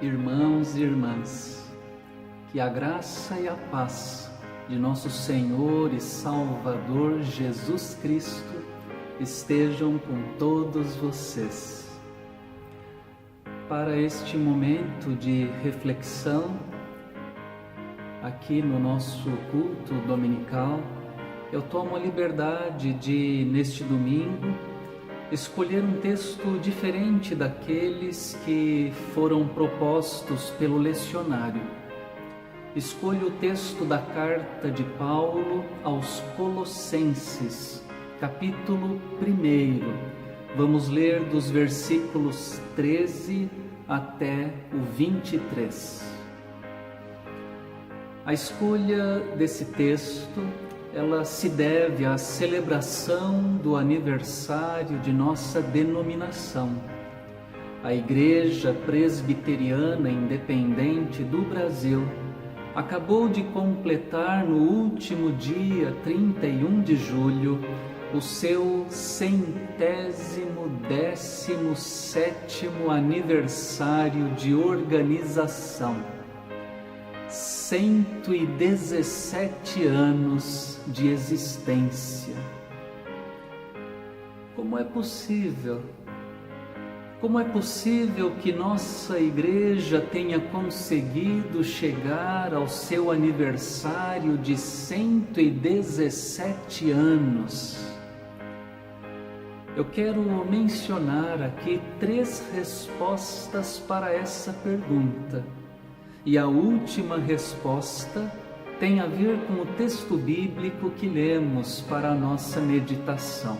Irmãos e irmãs, que a graça e a paz de nosso Senhor e Salvador Jesus Cristo estejam com todos vocês. Para este momento de reflexão, aqui no nosso culto dominical, eu tomo a liberdade de, neste domingo, escolher um texto diferente daqueles que foram propostos pelo lecionário. Escolho o texto da carta de Paulo aos Colossenses, capítulo 1. Vamos ler dos versículos 13 até o 23. A escolha desse texto, ela se deve à celebração do aniversário de nossa denominação. A Igreja Presbiteriana Independente do Brasil acabou de completar no último dia 31 de julho o seu 117º aniversário de organização. 117 anos de existência. Como é possível? Como é possível que nossa igreja tenha conseguido chegar ao seu aniversário de 117 anos? Eu quero mencionar aqui 3 respostas para essa pergunta. E a última resposta tem a ver com o texto bíblico que lemos para a nossa meditação.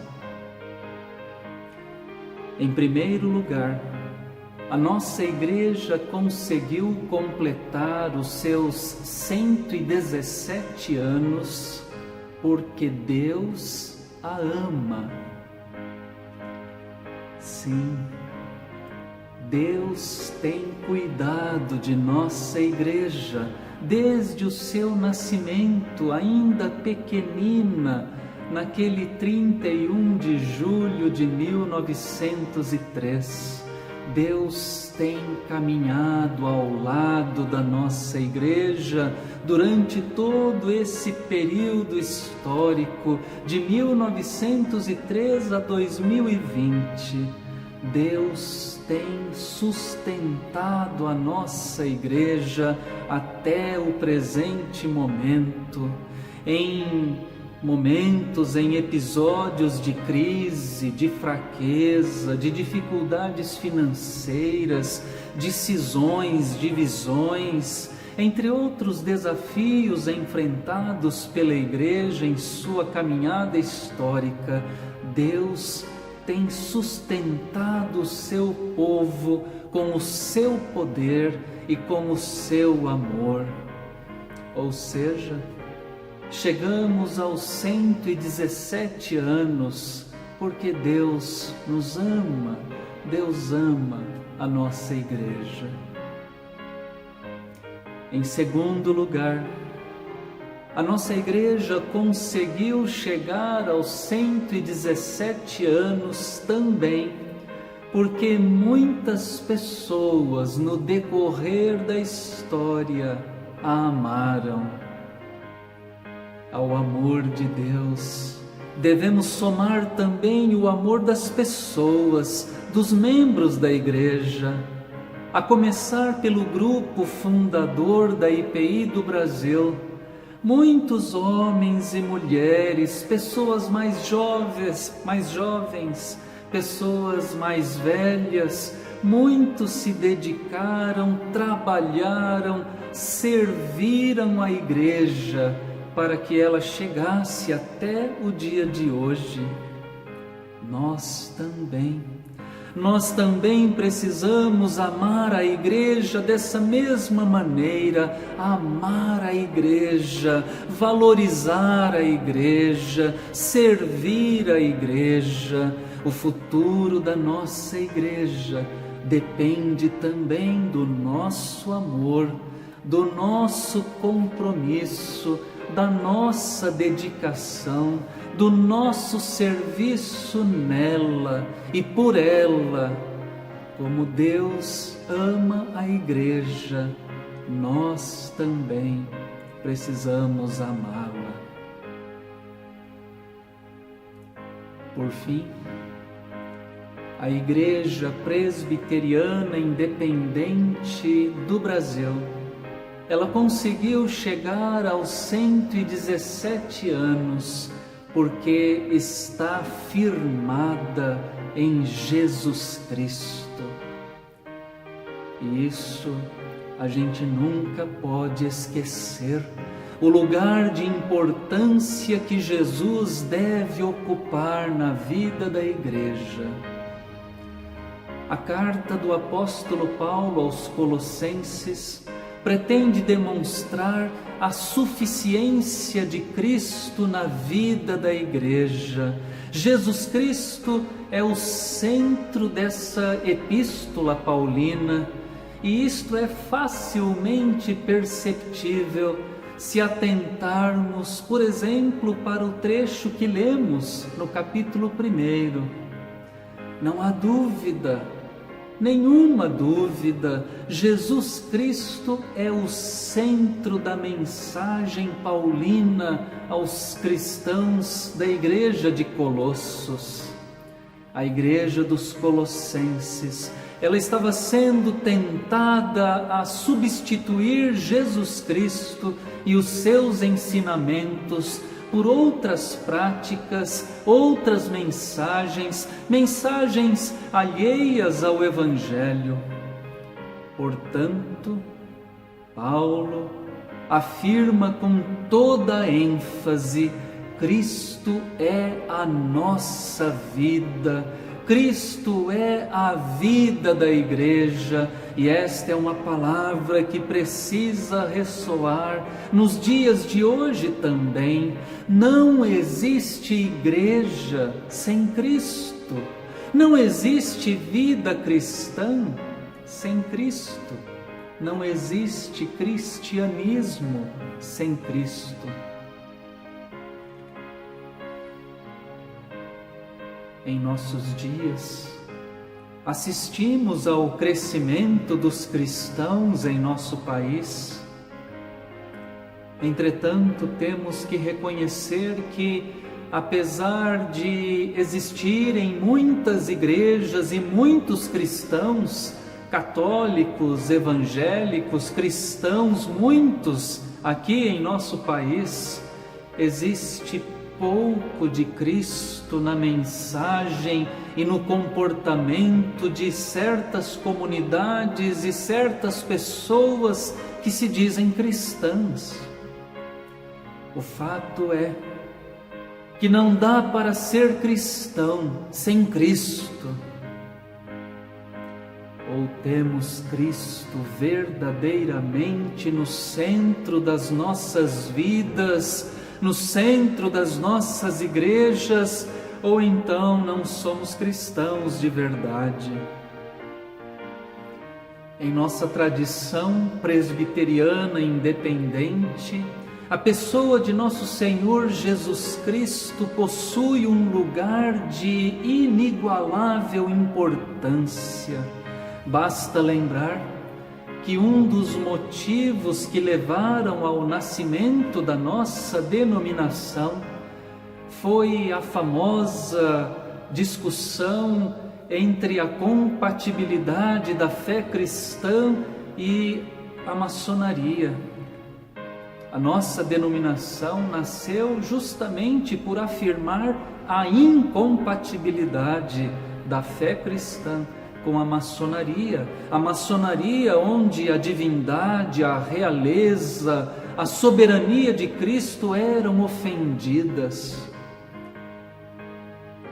Em primeiro lugar, a nossa igreja conseguiu completar os seus 117 anos porque Deus a ama. Sim, Deus tem cuidado de nossa igreja desde o seu nascimento, ainda pequenina, naquele 31 de julho de 1903. Deus tem caminhado ao lado da nossa igreja durante todo esse período histórico de 1903 a 2020. Deus tem sustentado a nossa igreja até o presente momento, em momentos, em episódios de crise, de fraqueza, de dificuldades financeiras, de cisões, divisões, entre outros desafios enfrentados pela igreja em sua caminhada histórica. Deus tem sustentado o seu povo com o seu poder e com o seu amor. Ou seja, chegamos aos 117 anos porque Deus nos ama, Deus ama a nossa igreja. Em segundo lugar, a nossa igreja conseguiu chegar aos 117 anos também porque muitas pessoas no decorrer da história a amaram. Ao amor de Deus, devemos somar também o amor das pessoas, dos membros da igreja, a começar pelo grupo fundador da IPI do Brasil. Muitos homens e mulheres, pessoas mais jovens, pessoas mais velhas, muitos se dedicaram, trabalharam, serviram a igreja para que ela chegasse até o dia de hoje. Nós também precisamos amar a igreja dessa mesma maneira, amar a igreja, valorizar a igreja, servir a igreja. O futuro da nossa igreja depende também do nosso amor, do nosso compromisso, da nossa dedicação, do nosso serviço nela e por ela, Como Deus ama a Igreja, nós também precisamos amá-la. Por fim, a Igreja Presbiteriana Independente do Brasil, ela conseguiu chegar aos 117 anos, porque está firmada em Jesus Cristo. E isso a gente nunca pode esquecer, o lugar de importância que Jesus deve ocupar na vida da Igreja. A carta do apóstolo Paulo aos Colossenses pretende demonstrar a suficiência de Cristo na vida da Igreja. Jesus Cristo é o centro dessa epístola paulina, e isto é facilmente perceptível se atentarmos, por exemplo, para o trecho que lemos no capítulo 1. Não há dúvida, nenhuma dúvida, Jesus Cristo é o centro da mensagem paulina aos cristãos da igreja de Colossos. A igreja dos Colossenses, ela estava sendo tentada a substituir Jesus Cristo e os seus ensinamentos por outras práticas, outras mensagens alheias ao Evangelho. Portanto, Paulo afirma com toda ênfase: Cristo é a nossa vida, Cristo é a vida da Igreja, e esta é uma palavra que precisa ressoar nos dias de hoje também. Não existe igreja sem Cristo, não existe vida cristã sem Cristo, não existe cristianismo sem Cristo. Em nossos dias, assistimos ao crescimento dos cristãos em nosso país. Entretanto, temos que reconhecer que, apesar de existirem muitas igrejas e muitos cristãos, católicos, evangélicos, cristãos, muitos aqui em nosso país, existe pouco de Cristo na mensagem e no comportamento de certas comunidades e certas pessoas que se dizem cristãs. O fato é que não dá para ser cristão sem Cristo. Ou temos Cristo verdadeiramente no centro das nossas vidas, no centro das nossas igrejas, ou então não somos cristãos de verdade. Em nossa tradição presbiteriana independente, a pessoa de nosso Senhor Jesus Cristo possui um lugar de inigualável importância. Basta lembrar que um dos motivos que levaram ao nascimento da nossa denominação foi a famosa discussão entre a compatibilidade da fé cristã e a maçonaria. A nossa denominação nasceu justamente por afirmar a incompatibilidade da fé cristã com a maçonaria onde a divindade, a realeza, a soberania de Cristo eram ofendidas.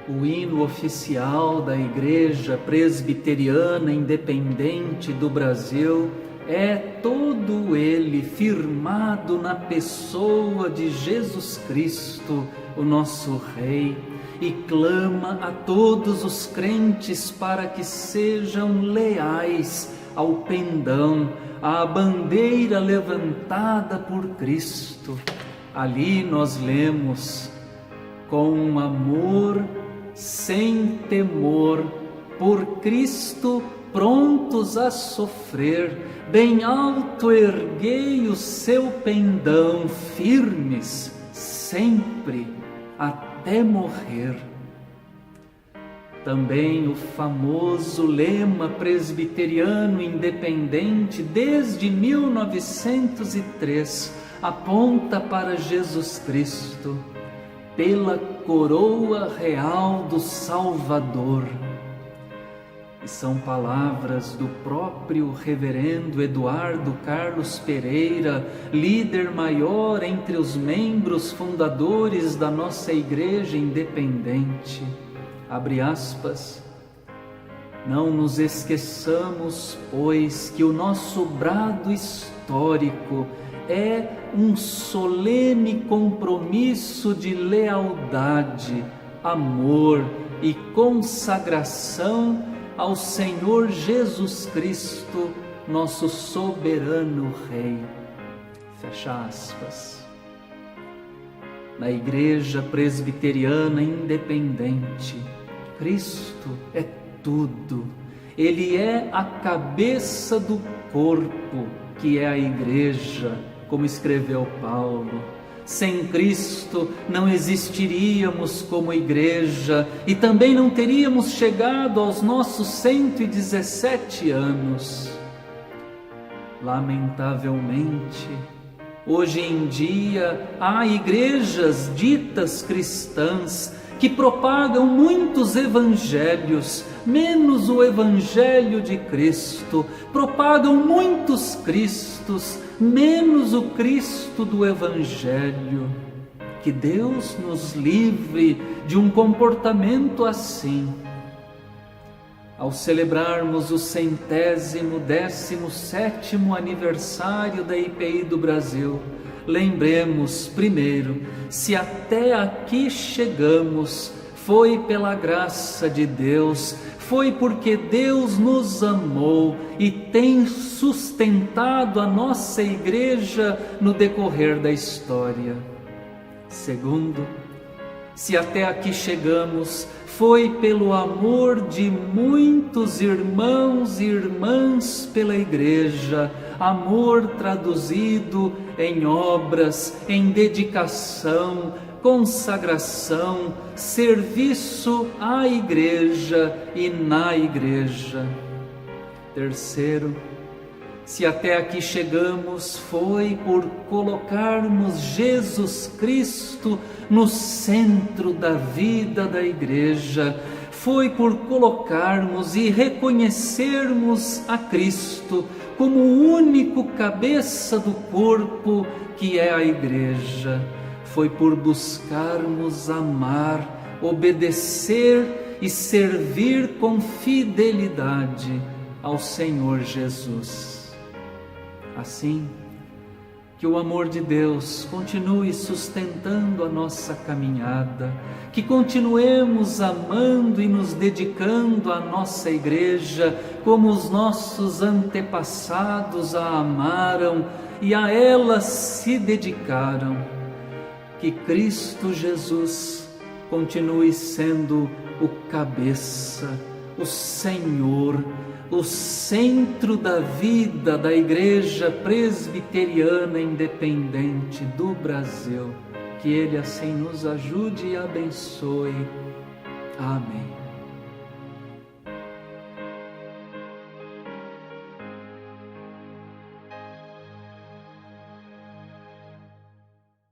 O hino oficial da Igreja Presbiteriana Independente do Brasil é todo ele firmado na pessoa de Jesus Cristo, o nosso Rei, e clama a todos os crentes para que sejam leais ao pendão, à bandeira levantada por Cristo. Ali nós lemos: com amor, sem temor, por Cristo prontos a sofrer, bem alto erguei o seu pendão, firmes sempre até morrer. Também o famoso lema presbiteriano independente desde 1903 aponta para Jesus Cristo, pela coroa real do Salvador. E são palavras do próprio reverendo Eduardo Carlos Pereira, líder maior entre os membros fundadores da nossa Igreja Independente. Abre aspas. Não nos esqueçamos, pois, que o nosso brado histórico é um solene compromisso de lealdade, amor e consagração ao Senhor Jesus Cristo, nosso soberano Rei. Fecha aspas. Na Igreja Presbiteriana Independente, Cristo é tudo. Ele é a cabeça do corpo, que é a Igreja, como escreveu Paulo. Sem Cristo não existiríamos como igreja e também não teríamos chegado aos nossos 117 anos. Lamentavelmente, hoje em dia há igrejas ditas cristãs que propagam muitos evangelhos, menos o evangelho de Cristo, propagam muitos cristos, menos o Cristo do evangelho. Que Deus nos livre de um comportamento assim. Ao celebrarmos o 117º aniversário da IPI do Brasil, lembremos primeiro, se até aqui chegamos, foi pela graça de Deus, foi porque Deus nos amou e tem sustentado a nossa igreja no decorrer da história. Segundo, se até aqui chegamos, foi pelo amor de muitos irmãos e irmãs pela igreja, amor traduzido em obras, em dedicação, consagração, serviço à igreja e na igreja. Terceiro, se até aqui chegamos, foi por colocarmos Jesus Cristo no centro da vida da igreja, foi por colocarmos e reconhecermos a Cristo como o único cabeça do corpo que é a igreja. Foi por buscarmos amar, obedecer e servir com fidelidade ao Senhor Jesus. Assim, que o amor de Deus continue sustentando a nossa caminhada, que continuemos amando e nos dedicando à nossa igreja, como os nossos antepassados a amaram e a ela se dedicaram. Que Cristo Jesus continue sendo o cabeça, o Senhor, o centro da vida da Igreja Presbiteriana Independente do Brasil. Que Ele assim nos ajude e abençoe. Amém.